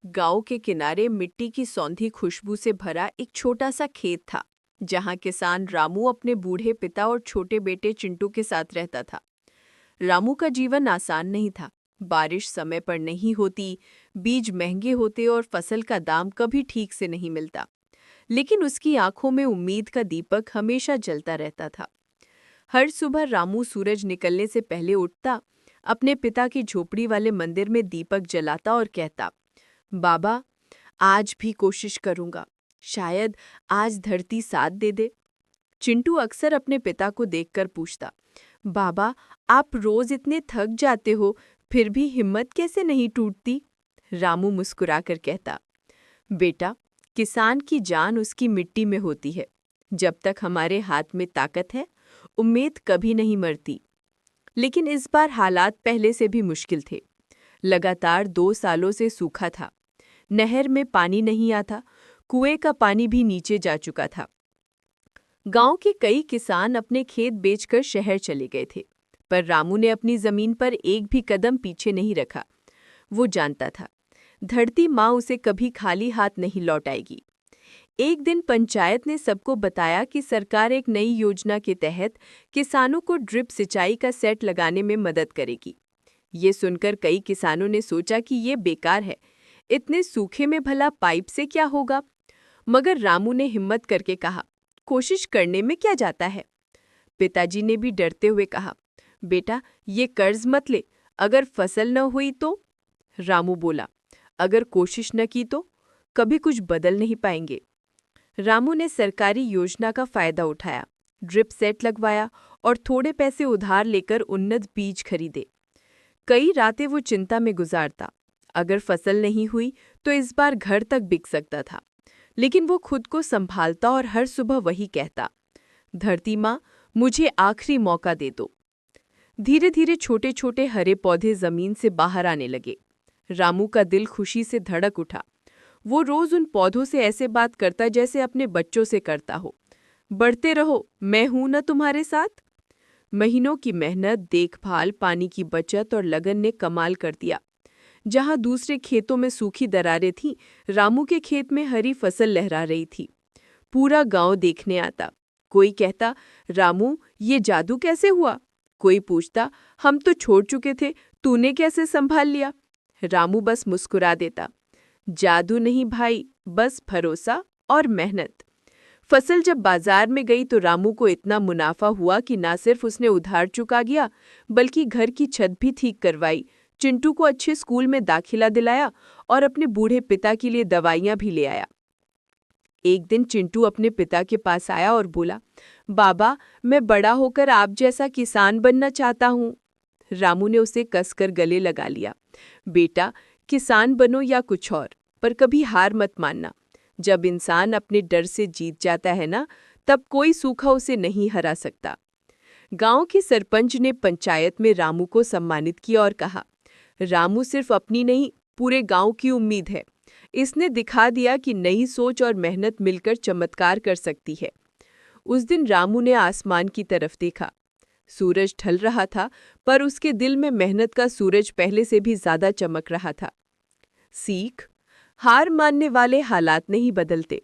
गांव के किनारे मिट्टी की सौंधी खुशबू से भरा एक छोटा सा खेत था, जहां किसान रामू अपने बूढ़े पिता और छोटे बेटे चिंटू के साथ रहता था। रामू का जीवन आसान नहीं था। बारिश समय पर नहीं होती, बीज महंगे होते और फसल का दाम कभी ठीक से नहीं मिलता। लेकिन उसकी आंखों में उम्मीद का दीपक हमेशा जलता रहता था। हर सुबह रामू सूरज निकलने से पहले उठता, अपने पिता की झोपड़ी वाले मंदिर में दीपक जलाता और कहता, बाबा, आज भी कोशिश करूंगा, शायद आज धरती साथ दे दे। चिंटू अक्सर अपने पिता को देखकर पूछता, बाबा, आप रोज इतने थक जाते हो, फिर भी हिम्मत कैसे नहीं टूटती? रामू मुस्कुराकर कहता, बेटा, किसान की जान उसकी मिट्टी में होती है। जब तक हमारे हाथ में ताकत है, उम्मीद कभी नहीं मरती। लेकिन इस बार हालात पहले से भी मुश्किल थे। लगातार 2 सालों से सूखा था। नहर में पानी नहीं आता, कुएं का पानी भी नीचे जा चुका था। गांव के कई किसान अपने खेत बेचकर शहर चले गए थे, पर रामू ने अपनी जमीन पर एक भी कदम पीछे नहीं रखा। वो जानता था, धरती माँ उसे कभी खाली हाथ नहीं लौटाएगी। एक दिन पंचायत ने सबको बताया कि सरकार एक नई योजना के तहत किसानों को ड्रिप सिंचाई का सेट लगाने में मदद करेगी। ये सुनकर कई किसानों ने सोचा कि ये बेकार है, इतने सूखे में भला पाइप से क्या होगा। मगर रामू ने हिम्मत करके कहा, कोशिश करने में क्या जाता है। पिताजी ने भी डरते हुए कहा, बेटा, ये कर्ज मत ले, अगर फसल न हुई तो? रामू बोला, अगर कोशिश न की तो कभी कुछ बदल नहीं पाएंगे। रामू ने सरकारी योजना का फायदा उठाया, ड्रिप सेट लगवाया और थोड़े पैसे उधार लेकर उन्नत बीज खरीदे। कई रातें वो चिंता में गुजारता, अगर फसल नहीं हुई तो इस बार घर तक बिक सकता था। लेकिन वो खुद को संभालता और हर सुबह वही कहता, धरती माँ, मुझे आखिरी मौका दे दो। धीरे धीरे छोटे छोटे हरे पौधे जमीन से बाहर आने लगे। रामू का दिल खुशी से धड़क उठा। वो रोज उन पौधों से ऐसे बात करता जैसे अपने बच्चों से करता हो, बढ़ते रहो, मैं हूं ना तुम्हारे साथ। महीनों की मेहनत, देखभाल, पानी की बचत और लगन ने कमाल कर दिया। जहां दूसरे खेतों में सूखी दरारें थीं, रामू के खेत में हरी फसल लहरा रही थी। पूरा गांव देखने आता। कोई कहता, रामू, ये जादू कैसे हुआ? कोई पूछता, हम तो छोड़ चुके थे, तूने कैसे संभाल लिया? रामू बस मुस्कुरा देता, जादू नहीं भाई, बस भरोसा और मेहनत। फसल जब बाजार में गई तो रामू को इतना मुनाफा हुआ कि ना सिर्फ उसने उधार चुका गया, बल्कि घर की छत भी ठीक करवाई, चिंटू को अच्छे स्कूल में दाखिला दिलाया और अपने बूढ़े पिता के लिए दवाइयां भी ले आया। एक दिन चिंटू अपने पिता के पास आया और बोला, बाबा, मैं बड़ा होकर आप जैसा किसान बनना चाहता हूँ। रामू ने उसे कसकर गले लगा लिया, बेटा, किसान बनो या कुछ और, पर कभी हार मत मानना। जब इंसान अपने डर से जीत जाता है ना, तब कोई सूखा उसे नहीं हरा सकता। गांव के सरपंच ने पंचायत में रामू को सम्मानित किया और कहा, रामू सिर्फ अपनी नहीं, पूरे गांव की उम्मीद है। इसने दिखा दिया कि नई सोच और मेहनत मिलकर चमत्कार कर सकती है। उस दिन रामू ने आसमान की तरफ देखा। सूरज ढल रहा था, पर उसके दिल में मेहनत का सूरज पहले से भी ज्यादा चमक रहा था। सीख, हार मानने वाले हालात नहीं बदलते,